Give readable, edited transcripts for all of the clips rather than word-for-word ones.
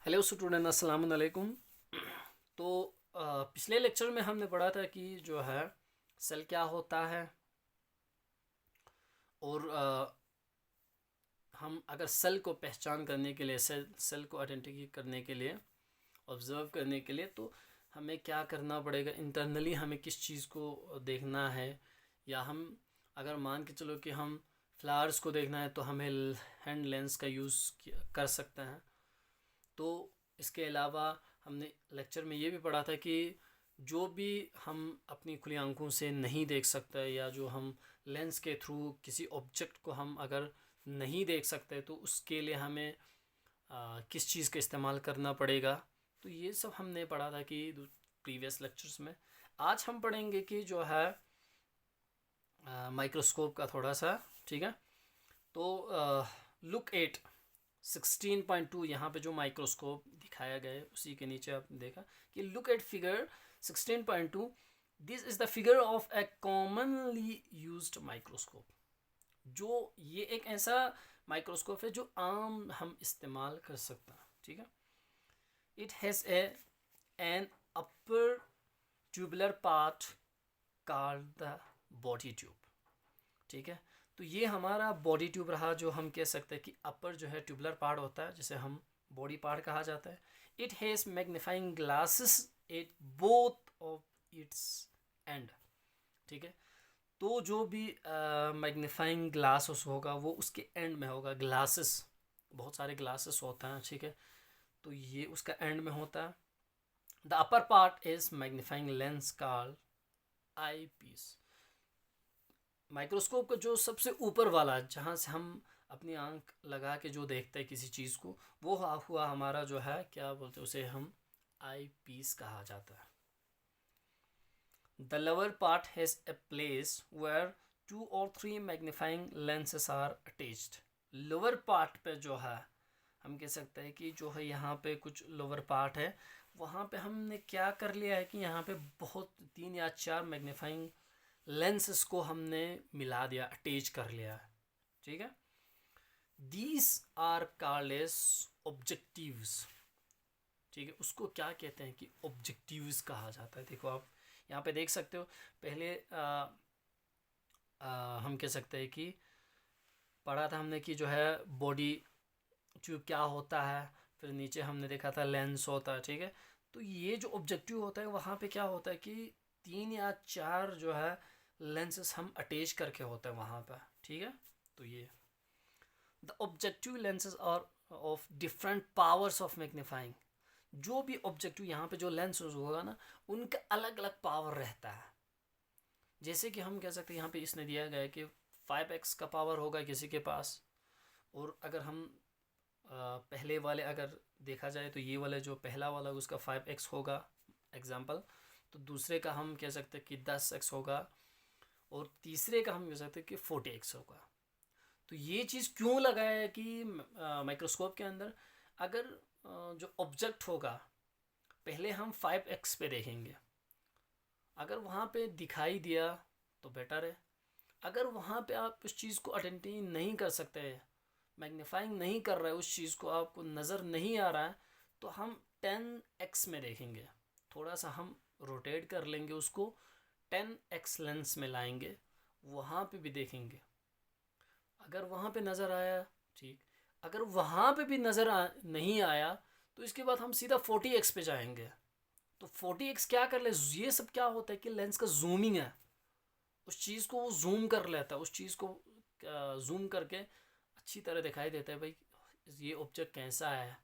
Hello student, अस्सलाम वालेकुम। तो पिछले लेक्चर में हमने पढ़ा था कि जो है सेल क्या होता है और हम अगर सेल को पहचान करने के लिए सेल को आइडेंटिफाई करने के लिए ऑब्ज़र्व करने के लिए तो हमें क्या करना पड़ेगा। इंटरनली हमें किस चीज़ को देखना है, या हम अगर मान के चलो कि हम फ्लावर्स को देखना है तो हमें हैंड लेंस का यूज़ कर सकते हैं। तो इसके अलावा हमने लेक्चर में ये भी पढ़ा था कि जो भी हम अपनी खुली आंखों से नहीं देख सकते, या जो हम लेंस के थ्रू किसी ऑब्जेक्ट को हम अगर नहीं देख सकते, तो उसके लिए हमें किस चीज़ का इस्तेमाल करना पड़ेगा। तो ये सब हमने पढ़ा था कि प्रीवियस लेक्चर्स में। आज हम पढ़ेंगे कि जो है माइक्रोस्कोप का थोड़ा सा, ठीक है। तो लुक एट 16.2 यहाँ पे जो माइक्रोस्कोप दिखाया गया है उसी के नीचे आपने देखा कि look at figure 16.2, this is the figure of A commonly used microscope. जो ये एक ऐसा माइक्रोस्कोप है जो आम हम इस्तेमाल कर सकते हैं, ठीक है। It has an upper tubular part called the body tube, ठीक है। तो ये हमारा बॉडी ट्यूब रहा, जो हम कह सकते हैं कि अपर जो है ट्यूबुलर पार्ट होता है, जिसे हम बॉडी पार्ट कहा जाता है। It has magnifying glasses at both of its and, ठीक है। तो जो भी मैग्नीफाइंग ग्लासेस होगा वो उसके एंड में होगा। ग्लासेस, बहुत सारे ग्लासेस होता है, ठीक है। तो ये उसका एंड में होता है। The upper part is magnifying lens called eyepiece. Microscope का जो सबसे ऊपर वाला, जहाँ से हम अपनी आंख लगा के जो देखते हैं किसी चीज़ को, वो हुआ हमारा जो है, क्या बोलते हैं उसे, हम आई पीस कहा जाता है। The lower part has a place where 2 or 3 magnifying lenses are attached. Lower part पे जो है हम कह सकते हैं कि जो है यहाँ पे कुछ लोअर पार्ट है, वहाँ पे हमने क्या कर लिया है कि यहाँ पे बहुत 3 या 4 मैग्नीफाइंग लेंसेस को हमने मिला दिया, अटैच कर लिया है, ठीक है। These are called as objectives, ठीक है। उसको क्या कहते हैं कि ऑब्जेक्टिव्स कहा जाता है। देखो आप यहाँ पे देख सकते हो, पहले हम कह सकते हैं कि पढ़ा था हमने कि जो है बॉडी ट्यूब क्या होता है, फिर नीचे हमने देखा था लेंस होता है, ठीक है। तो ये जो ऑब्जेक्टिव होता है वहाँ पे क्या होता है कि 3 या 4 जो है लेंसेस हम अटैच करके होते हैं वहाँ पर, ठीक है। तो ये the objective lenses are of different powers of magnifying. जो भी ऑब्जेक्टिव यहाँ पे जो लेंस होगा ना, उनका अलग अलग पावर रहता है। जैसे कि हम कह सकते हैं यहाँ पे इसने दिया गया है कि 5x का पावर होगा किसी के पास, और अगर हम पहले वाले अगर देखा जाए तो ये वाले जो पहला वाला उसका 5x होगा एग्जाम्पल, तो दूसरे का हम कह सकते हैं कि 10x होगा, और तीसरे का हम कह सकते हैं कि 40x होगा। तो ये चीज़ क्यों लगाया है कि माइक्रोस्कोप के अंदर अगर जो ऑब्जेक्ट होगा पहले हम 5x पे देखेंगे, अगर वहाँ पे दिखाई दिया तो बेटर है। अगर वहाँ पे आप उस चीज़ को आइडेंटिफाई नहीं कर सकते, मैग्नीफाइंग नहीं कर रहे, उस चीज़ को आपको नज़र नहीं आ रहा है, तो हम 10x में देखेंगे। थोड़ा सा हम रोटेट कर लेंगे उसको, 10x लेंस में लाएंगे, वहाँ पे भी देखेंगे। अगर वहाँ पे नज़र आया, ठीक। अगर वहाँ पे भी नहीं आया, तो इसके बाद हम सीधा 40x पे जाएंगे। तो 40x क्या कर ले, ये सब क्या होता है कि लेंस का जूमिंग है, उस चीज़ को वो जूम कर लेता है, उस चीज़ को जूम करके अच्छी तरह दिखाई देता है भाई ये ऑब्जेक्ट कैसा है,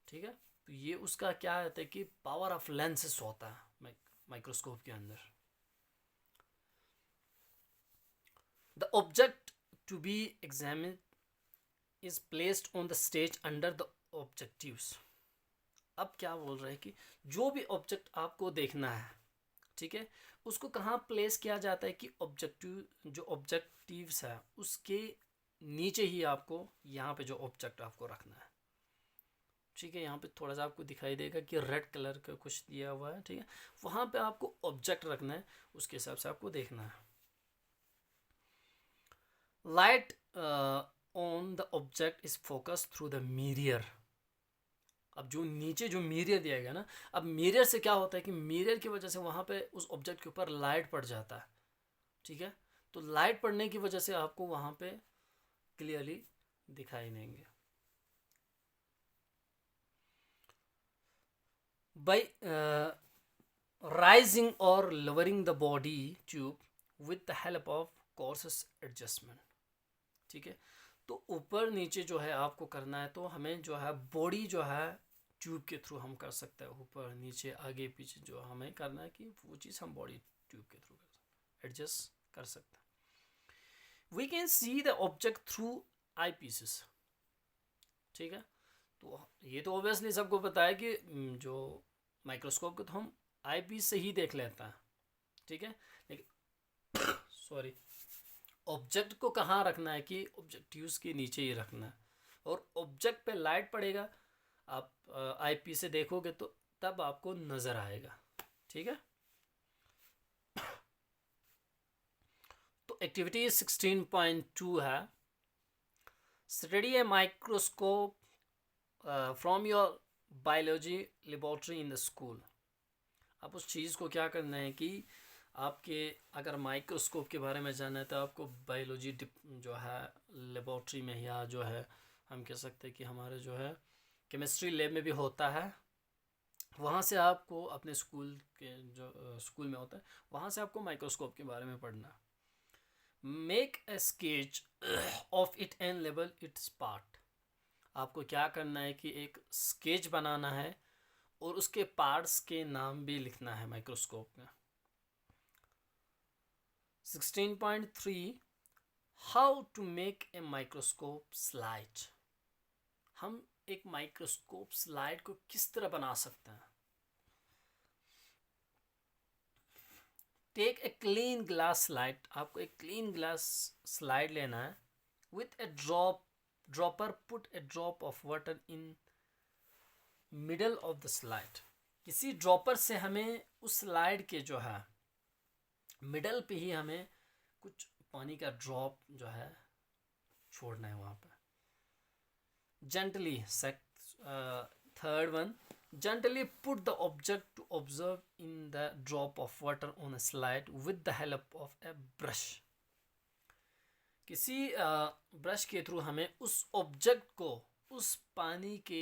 ठीक है। तो ये उसका क्या होता है कि पावर ऑफ लेंसेस होता है माइक्रोस्कोप के अंदर। The object to be examined is placed on the stage under the objectives. अब क्या बोल रहे हैं कि जो भी ऑब्जेक्ट आपको देखना है, ठीक है, उसको कहाँ प्लेस किया जाता है कि ऑब्जेक्टिव जो ऑब्जेक्टिव्स है उसके नीचे ही आपको यहाँ पे जो ऑब्जेक्ट आपको रखना है, ठीक है। यहाँ पे थोड़ा सा आपको दिखाई देगा कि रेड कलर का कुछ दिया हुआ है, ठीक है। वहाँ पे आपको ऑब्जेक्ट रखना है, उसके हिसाब से आपको देखना है। Light on the object is focus through the mirror. अब जो नीचे जो मिरर दिया गया ना, अब मिरर से क्या होता है कि मिरर की वजह से वहाँ पे उस ऑब्जेक्ट के ऊपर लाइट पड़ जाता है, ठीक है। तो लाइट पड़ने की वजह से आपको वहाँ पे क्लियरली दिखाई देंगे। बाई राइजिंग और lowering the body tube with the help of courses adjustment, ठीक है। तो ऊपर नीचे जो है आपको करना है, तो हमें जो है बॉडी जो है ट्यूब के थ्रू हम कर सकते हैं, ऊपर नीचे आगे पीछे जो हमें करना है कि वो चीज़ हम बॉडी ट्यूब के थ्रू एडजस्ट कर सकते हैं। We can see the object through eyepieces, ठीक है। तो ये तो ऑब्वियसली सबको पता है कि जो माइक्रोस्कोप को तो हम आई पीस से ही देख लेते हैं, ठीक है। लेकिन सॉरी, ऑब्जेक्ट को कहाँ रखना है कि ऑब्जेक्टिव्स के नीचे ही रखना है, और ऑब्जेक्ट पे लाइट पड़ेगा, आप आई पीस से देखोगे तो तब आपको नज़र आएगा, ठीक है। तो एक्टिविटी 16.2 है, study a microscope from your biology laboratory in the school. आप उस चीज़ को क्या करना है कि आपके अगर माइक्रोस्कोप के बारे में जानना है तो आपको बायोलॉजी जो है लेबोरेटरी में, या जो है हम कह सकते हैं कि हमारे जो है केमिस्ट्री लैब में भी होता है, वहाँ से आपको अपने स्कूल के जो स्कूल में होता है वहाँ से आपको माइक्रोस्कोप के बारे में पढ़ना। Make a sketch of it and label it's part. आपको क्या करना है कि एक स्केच बनाना है और उसके पार्ट्स के नाम भी लिखना है माइक्रोस्कोप में। 16.3 how to make a microscope slide. हम एक माइक्रोस्कोप स्लाइड को किस तरह बना सकते हैं। Take a clean glass slide, आपको एक क्लीन ग्लास स्लाइड लेना है। With a dropper put a drop of water in middle of the slide. किसी ड्रॉपर से हमें उस स्लाइड के जो है मिडल पे ही हमें कुछ पानी का ड्रॉप जो है छोड़ना है वहाँ पे। Gently third one, gently put the object to observe in the drop of water on a slide with the help of a brush। किसी ब्रश के थ्रू हमें उस ऑब्जेक्ट को उस पानी के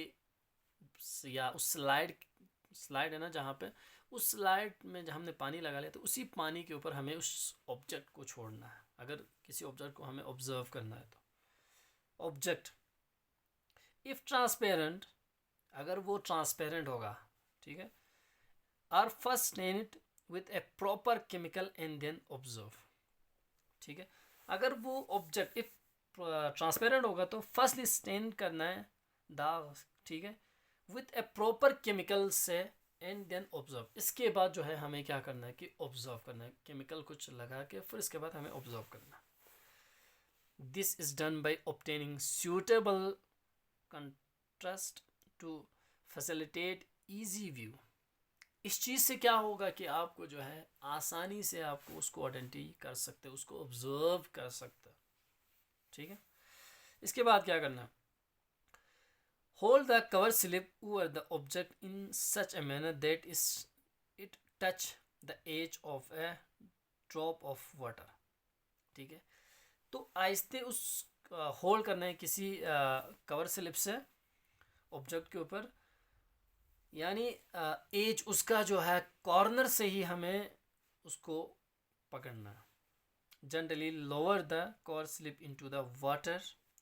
या उस स्लाइड है ना जहाँ पे उस स्लाइड में जहाँ हमने पानी लगा लिया तो उसी पानी के ऊपर हमें उस ऑब्जेक्ट को छोड़ना है, अगर किसी ऑब्जेक्ट को हमें ऑब्जर्व करना है तो। ऑब्जेक्ट इफ ट्रांसपेरेंट, अगर वो ट्रांसपेरेंट होगा, ठीक है। Or first stain it with a proper chemical and then observe, ठीक है। अगर वो ऑब्जेक्ट इफ ट्रांसपेरेंट होगा तो फर्स्ट स्टेन करना है दाग, ठीक है, विथ ए प्रॉपर केमिकल से एंड देन ऑब्जर्व। इसके बाद जो है हमें क्या करना है कि ऑब्जर्व करना है, केमिकल कुछ लगा के फिर इसके बाद हमें ऑब्जर्व करना है। This is done by obtaining suitable contrast to facilitate easy view. इस चीज़ से क्या होगा कि आपको जो है आसानी से आपको उसको आइडेंटिफाई कर सकते, उसको ऑब्जर्व कर सकते, ठीक है। इसके बाद क्या करना है, hold the cover slip over the object in such a manner that is it touch the edge of a drop of water, ठीक है। तो आहिस्ते उस होल्ड करना है किसी कवर स्लिप से ऑब्जेक्ट के ऊपर, यानी एज उसका जो है कॉर्नर से ही हमें उसको पकड़ना है। Generally lower the cover slip into the water,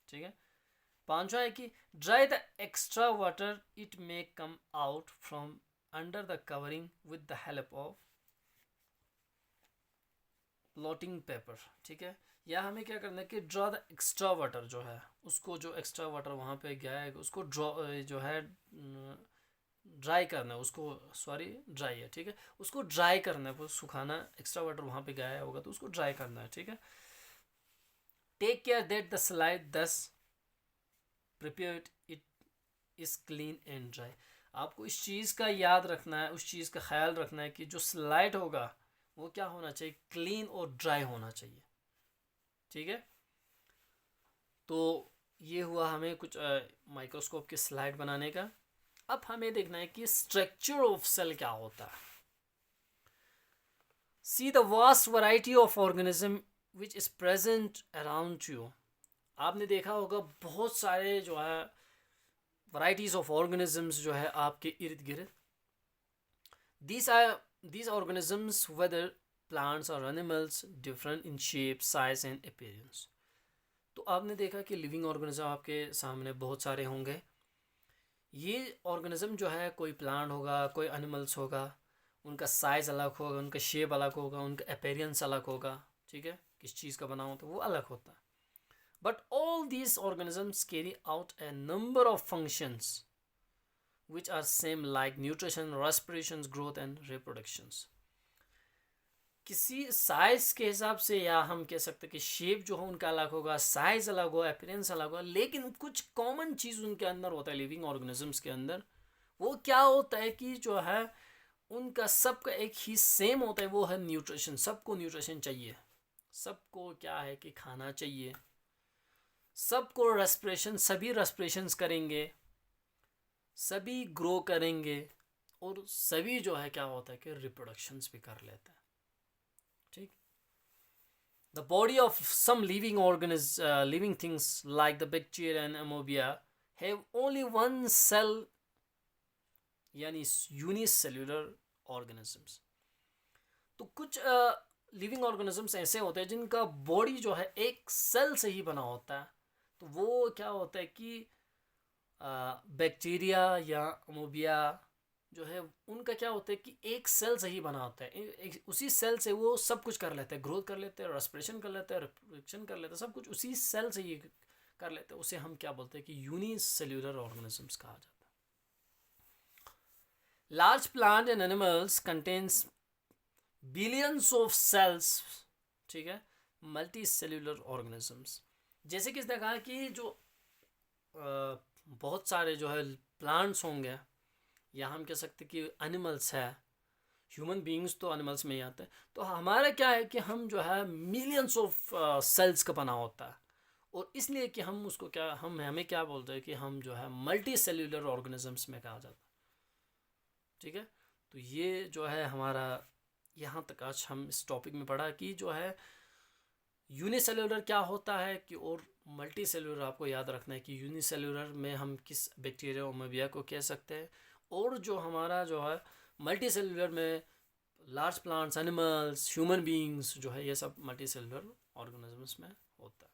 ठीक है। पांचवा है कि dry the extra water it may come out from under the covering with the help of blotting paper, ठीक है। या हमें क्या करना है कि ड्रॉ द एक्स्ट्रा वाटर जो है उसको, जो एक्स्ट्रा वाटर वहाँ पे गया है उसको ड्रॉ जो है ड्राई करना है उसको, सॉरी ड्राई है, ठीक है, उसको ड्राई करना है, वो सुखाना, एक्स्ट्रा वाटर वहाँ पे गया होगा तो उसको ड्राई करना है, ठीक है। Take care that the slide thus prepared it is clean and dry. आपको इस चीज़ का याद रखना है, उस चीज़ का ख्याल रखना है कि जो स्लाइड होगा वो क्या होना चाहिए, क्लीन और ड्राई होना चाहिए, ठीक है। तो ये हुआ हमें कुछ माइक्रोस्कोप की स्लाइड बनाने का। अब हमें देखना है कि स्ट्रक्चर ऑफ सेल क्या होता है. See the vast variety of organism which is present around you. आपने देखा होगा बहुत सारे जो है वैरायटीज ऑफ ऑर्गेनिजम्स जो है आपके इर्द गिर्द. these organisms, whether plants or animals, different in shape, size and appearance. तो आपने देखा कि लिविंग ऑर्गेनिज्म आपके सामने बहुत सारे होंगे. ये ऑर्गेनिज्म जो है कोई प्लांट होगा, कोई एनिमल्स होगा, उनका साइज़ अलग होगा, उनका शेप अलग होगा, उनका अपीयरेंस अलग होगा. ठीक है, किस चीज़ का बना होता है वो अलग होता है. But all these organisms carry out a number of functions which are same, like nutrition, respiration, growth and reproductions. किसी साइज के हिसाब से या हम कह सकते हैं कि शेप जो है उनका अलग होगा, साइज अलग होगा, अपीयरेंस अलग होगा, लेकिन कुछ कॉमन चीज़ उनके अंदर होता है लिविंग ऑर्गेनिजम्स के अंदर. वो क्या होता है कि जो है उनका सबका एक ही सेम होता है, वो है न्यूट्रिशन. सबको न्यूट्रिशन चाहिए, सबको क्या है कि खाना चाहिए, सबको रेस्पिरेशन, सभी रेस्पिरेशंस करेंगे, सभी ग्रो करेंगे, और सभी जो है क्या होता है कि रिप्रोडक्शंस भी कर लेते हैं. ठीक. The body of some living things like the bacteria and amoeba have only one cell, यानी यूनिसेल्युलर ऑर्गेनिजम्स. तो कुछ लिविंग ऑर्गेनिजम्स ऐसे होते हैं जिनका बॉडी जो है एक सेल से ही बना होता है. तो वो क्या होता है कि बैक्टीरिया या अमोबिया जो है उनका क्या होता है कि एक सेल से ही बना होता है. उसी सेल से वो सब कुछ कर लेते हैं, ग्रोथ कर लेते हैं, रेस्पिरेशन कर लेते हैं, रिप्रोडक्शन कर लेते हैं, सब कुछ उसी सेल से ही कर लेते हैं. उसे हम क्या बोलते हैं कि यूनिसेल्युलर ऑर्गेनिजम्स कहा जाता है. Large plant and animals contains billions of cells. ठीक है, मल्टी सेल्युलर ऑर्गेनिजम्स. जैसे कि इसने कहा कि जो बहुत सारे जो है प्लांट्स होंगे, या हम कह सकते कि एनिमल्स है, ह्यूमन बीइंग्स तो एनिमल्स में ही आते हैं. तो हमारा क्या है कि हम जो है मिलियंस ऑफ सेल्स का बना होता है, और इसलिए कि हम उसको क्या हमें क्या बोलते हैं कि हम जो है मल्टी सेल्युलर ऑर्गेनिजम्स में कहा जाता है. ठीक है, तो ये जो है हमारा यहाँ तक आज हम इस टॉपिक में पढ़ा कि जो है यूनिसेल्युलर क्या होता है कि, और मल्टी सेल्युलर आपको याद रखना है कि यूनिसेल्युलर में हम किस बैक्टीरिया और अमोबिया को कह सकते हैं, और जो हमारा जो है मल्टी सेल्युलर में large plants, animals, human beings जो है ये सब मल्टी सेल्युलर ऑर्गेनिजम्स में होता है.